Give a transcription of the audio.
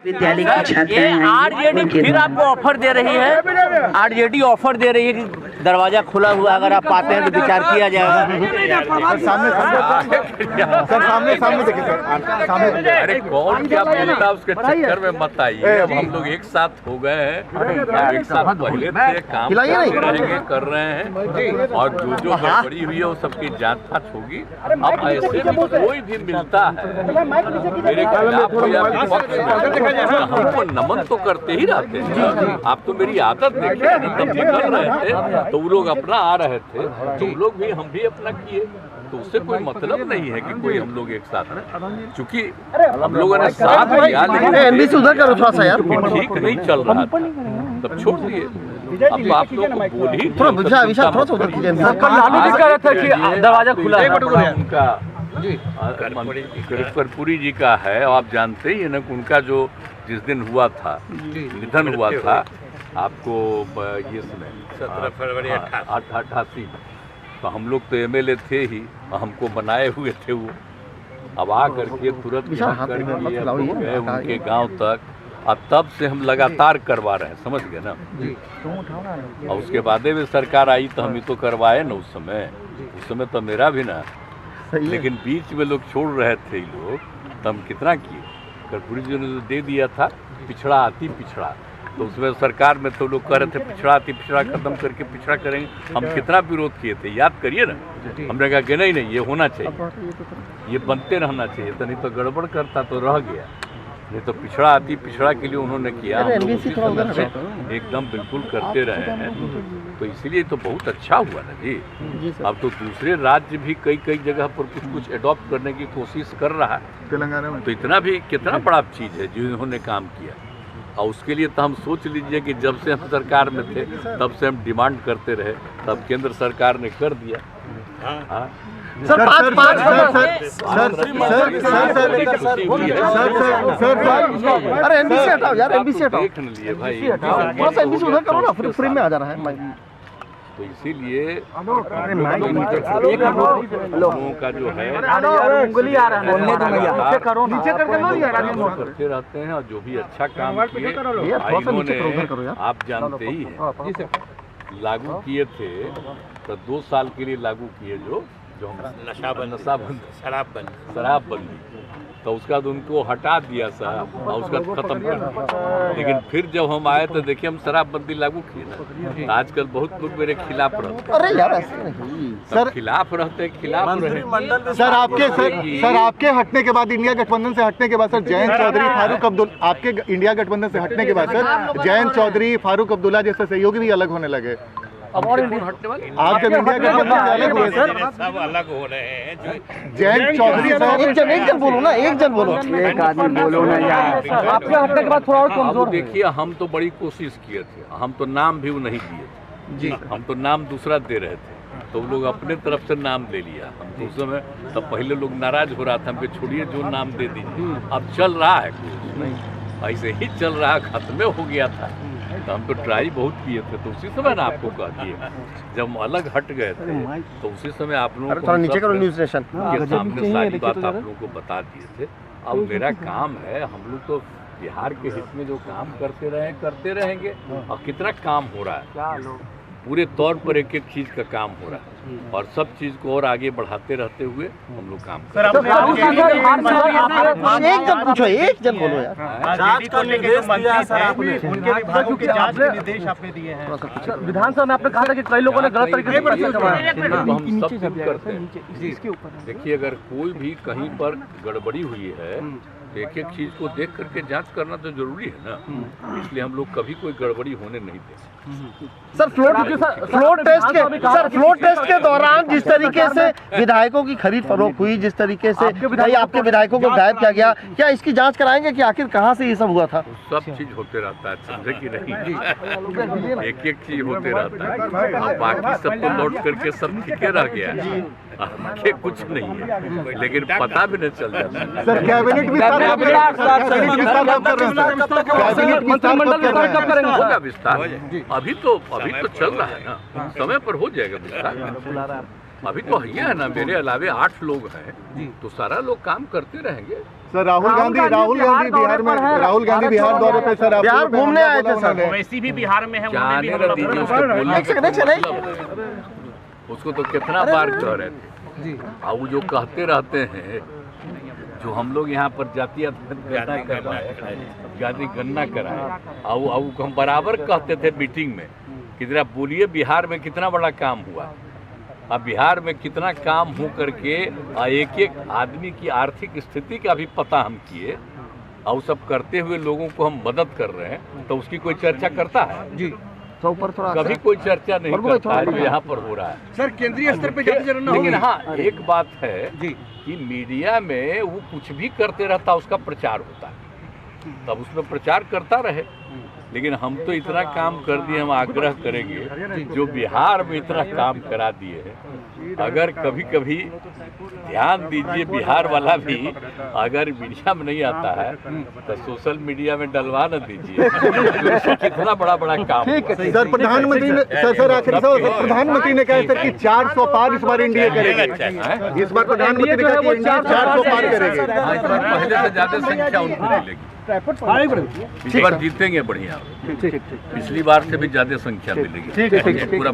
विद्यालय के छात्र आरजेडी फिर आपको ऑफर दे रही है, आरजेडी ऑफर दे रही है, दरवाजा खुला हुआ, अगर आप पाते हैं तो विचार किया जाएगा। सामने देखिए सर, सामने। अरे कौन क्या बोलता उसके चक्कर में मत आइए। अब हम लोग एक साथ हो गए हैं, एक साथ पहले से काम कर रहे हैं और जो गड़बड़ी हुई है वो सबकी जांच फांच होगी। अब ऐसे में कोई भी मिलता है मेरे खिलाफ हो या विपक्ष में, हमको नमन तो करते ही रहते हैं। आप तो मेरी आदत देखिए, तब निकल रहे थे तो वो लोग अपना आ रहे थे, तो वो लोग भी, हम भी अपना किए, तो उससे कोई मतलब नहीं है कि कोई हम लोग एक साथ हैं। चूंकि हम लोगों ने साथ दिया लेकिन उधर करो थोड़ा सा यार, ठीक नहीं चल रहा था, तब छोड़ दिए। अब आप लोग को बोल ही दरवाजा खुला है उनका कर्पूरी जी का है। आप जानते ही है ना, उनका जो जिस दिन हुआ था, निधन हुआ था, आपको ये सुने 17 फरवरी 88। तो हम लोग तो एमएलए थे ही, हमको बनाए हुए थे वो। अब आ करके तुरंत गए उनके गांव तक, और तब से हम लगातार करवा रहे हैं, समझ गए ना। और उसके बाद में सरकार आई तो हम ही तो करवाए ना उस समय तो मेरा भी ना, लेकिन बीच में लोग छोड़ रहे थे लोग, तो हम कितना किए। कर्पूरी जी ने दे दिया था पिछड़ा आती पिछड़ा, तो उसमें सरकार में तो लोग कह रहे थे पिछड़ा आती पिछड़ा खत्म करके पिछड़ा करेंगे। हम कितना विरोध किए थे, याद करिए ना। हमने कहा कि नहीं नहीं, ये होना चाहिए, ये बनते रहना चाहिए, तो नहीं तो गड़बड़ करता तो रह गया। नहीं तो पिछड़ा आती पिछड़ा के लिए उन्होंने किया, हम लोग उसी समय से एकदम बिल्कुल करते रहे हैं। तो इसीलिए तो बहुत अच्छा हुआ ना जी। अब तो दूसरे राज्य भी कई जगह पर कुछ एडॉप्ट करने की कोशिश कर रहा है तेलंगाना में। तो इतना भी कितना बड़ा चीज़ है जो इन्होंने काम किया। और उसके लिए तो हम सोच लीजिए कि जब से हम सरकार में थे तब से हम डिमांड करते रहे, तब केंद्र सरकार ने कर दिया। सर अरे एमबीसी हटाओ यार, एमबीसी हटाओ, देख लिए भाई, थोड़ा सा एमबीसी उधर करो ना, फिर फ्रेम में आ जा रहा है। तो इसीलिए लोगों का जो है करते रहते हैं, और जो भी अच्छा काम किए इन्होंने, आप जानते ही हैं, लागू किए थे तो 2 साल के लिए लागू किए जो नशाबंदी शराबबंदी, तो उसका बाद उनको हटा दिया साहब, और उसका खत्म कर दिया। लेकिन फिर जब हम आए तो देखिए हम शराबबंदी लागू किए ना, तो आजकल बहुत लोग मेरे खिलाफ रहते। अरे यार ऐसे नहीं सर, खिलाफ रहते रहे। सर आपके हटने के बाद, इंडिया गठबंधन से हटने के बाद सर, जयंत चौधरी फारूक अब्दुल्ला, आपके इंडिया गठबंधन से हटने के बाद सर जयंत चौधरी फारूक अब्दुल्ला जैसे सहयोगी भी अलग होने लगे। अब और हटने वाले आप जब इंडिया गठबंधन से अलग हुए सर, सब अलग हो रहे हैं। जयंत चौधरी सर, एक जन बोलो ना, एक जन बोलो, एक आदमी बोलो ना यार। आपके हटने के बाद थोड़ा और कमजोर। देखिए हम तो बड़ी कोशिश किए थे, हम तो नाम भी नहीं दिए थे जी, हम तो नाम दूसरा दे रहे थे, तो लोग अपने तरफ से नाम ले लिया। हम तो उस समय तब पहले लोग नाराज हो रहा था, हमको छोड़िए जो नाम दे दीजिए। अब चल रहा है कुछ ऐसे ही चल रहा, खत्म हो गया था। तो हम तो ट्राई बहुत किए थे, तो उसी समय ना आपको कह दिए, जब हम अलग हट गए थे तो उसी समय आप लोगों को नीचे करो न्यूज़ स्टेशन के सामने सारी बात आप लोगों को बता दिए थे। अब मेरा काम है, हम लोग तो बिहार के हित में जो काम करते रहेंगे। और कितना काम हो रहा है, पूरे तौर पर एक चीज का काम हो रहा है, और सब चीज को और आगे बढ़ाते रहते हुए हम लोग काम कर रहे हैं। एक जन पूछो, एक जन बोलो यार। जांच का निर्देश दिया है सर आपने, उनके विभागों की जांच के निर्देश आपने दिए हैं। विधानसभा में आपने कहा था कि कई लोगों ने गलत तरीके से पैसा कमाया। हम सब चीज करते हैं। देखिए अगर कोई भी कहीं पर गड़बड़ी हुई है, एक एक चीज को देख करके जांच करना तो जरूरी है ना, इसलिए हम लोग कभी कोई गड़बड़ी होने नहीं देते। सर फ्लोर टेस्ट के दौरान जिस तरीके से विधायकों की खरीद फरोख्त हुई, जिस तरीके से आपके विधायकों को गायब किया गया, क्या इसकी जांच कराएंगे कि आखिर कहां से ये सब हुआ था? सब चीज होते रहता है, समझे कि नहीं, एक एक चीज होते रहता है। बाकी सब तो लौट करके सब ठीके रह गया है, आगे कुछ नहीं है, लेकिन पता भी नहीं चल जाता। सर कैबिनेट होगा विस्तार, अभी तो चल रहा है ना, समय पर हो जाएगा विस्तार। अभी तो है ना, मेरे अलावे 8 लोग हैं, तो सारा लोग काम करते रहेंगे। सर राहुल गांधी बिहार में, राहुल गांधी बिहार दौरे पे सर बिहार घूमने आए थे सर। वैसी भी बिहार में है, जाने न दीजिए, उसको बोलने का मतलब है। उसको तो कितना बार कह रहे थे, और वो जो कहते रहते हैं, जो हम लोग यहाँ पर जातीय गणना कर रहे हैं, जाति गणना कराए, और हम बराबर कहते थे मीटिंग में कि जरा बोलिए बिहार में कितना बड़ा काम हुआ। अब बिहार में कितना काम हो करके एक एक आदमी की आर्थिक स्थिति का भी पता हम किए, और सब करते हुए लोगों को हम मदद कर रहे हैं, तो उसकी कोई चर्चा करता है जी? कभी कोई चर्चा नहीं करता है जो यहाँ पर हो रहा है। सर केंद्रीय स्तर पे जाति जनगणना लेकिन हाँ, एक बात है जी कि मीडिया में वो कुछ भी करते रहता, उसका प्रचार होता है, तब उसमें प्रचार करता रहे। लेकिन हम तो इतना काम कर दिए, हम आग्रह करेंगे जो बिहार में इतना काम करा दिए हैं, अगर कभी कभी ध्यान दीजिए, बिहार वाला भी अगर मीडिया में नहीं आता है तो सोशल मीडिया में डलवा न दीजिए, कितना बड़ा बड़ा काम। सर प्रधानमंत्री ने सर आखिर प्रधानमंत्री ने कहा सर कि 400 पार इस बार इंडिया करेगा। इस बार प्रधानमंत्री ने कहा कि इंडिया 400 पार करेगी। इस बार पहले से ज्यादा संख्या उनको मिलेगी, इस बार जीतेंगे बढ़िया, पिछली बार से भी ज्यादा संख्या मिलेगी। ठीक है, पूरा।